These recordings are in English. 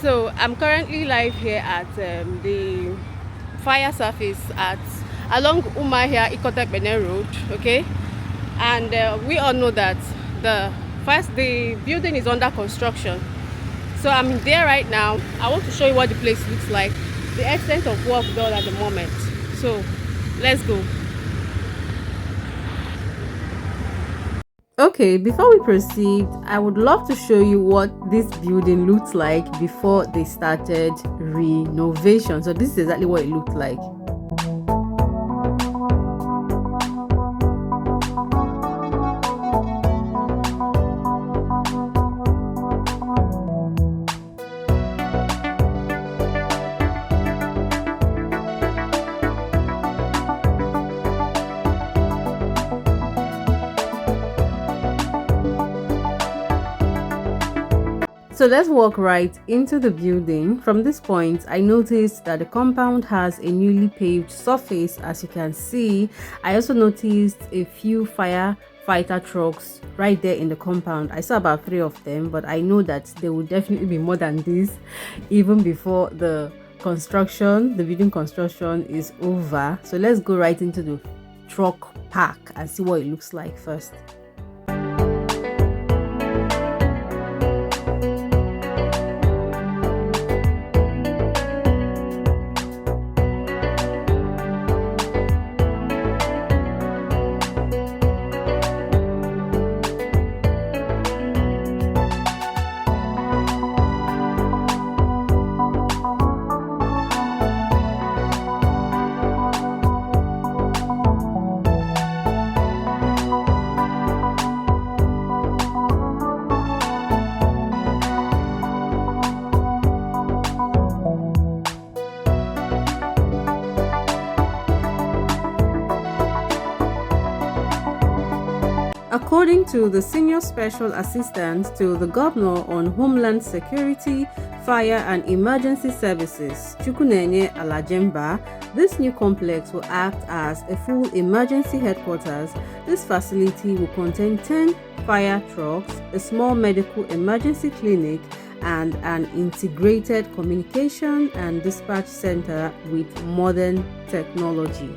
So I'm currently live here at the fire service at along Umuahia Ikotep Bene Road, okay? And we all know that the building is under construction. So I'm there right now. I want to show you what the place looks like, the extent of work done at the moment. So let's go. Okay, before we proceed, I would love to show you what this building looked like before they started renovation. So this is exactly what it looked like. So let's walk right into the building. From this point, I noticed that the compound has a newly paved surface, as you can see. I also noticed a few firefighter trucks right there in the compound. I saw about 3 of them, but I know that there will definitely be more than this even before the building construction is over. So let's go right into the truck park and see what it looks like first. According to the Senior Special Assistant to the Governor on Homeland Security, Fire and Emergency Services, Chukunenye Alajemba, this new complex will act as a full emergency headquarters. This facility will contain 10 fire trucks, a small medical emergency clinic, and an integrated communication and dispatch center with modern technology.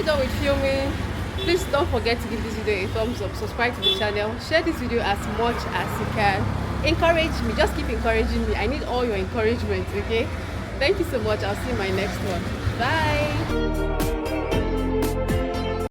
done with filming. Please don't forget to give this video a thumbs up, subscribe to the channel, share this video as much as you can. Encourage me, just keep encouraging me. I need all your encouragement, okay? Thank you so much. I'll see you in my next one. Bye.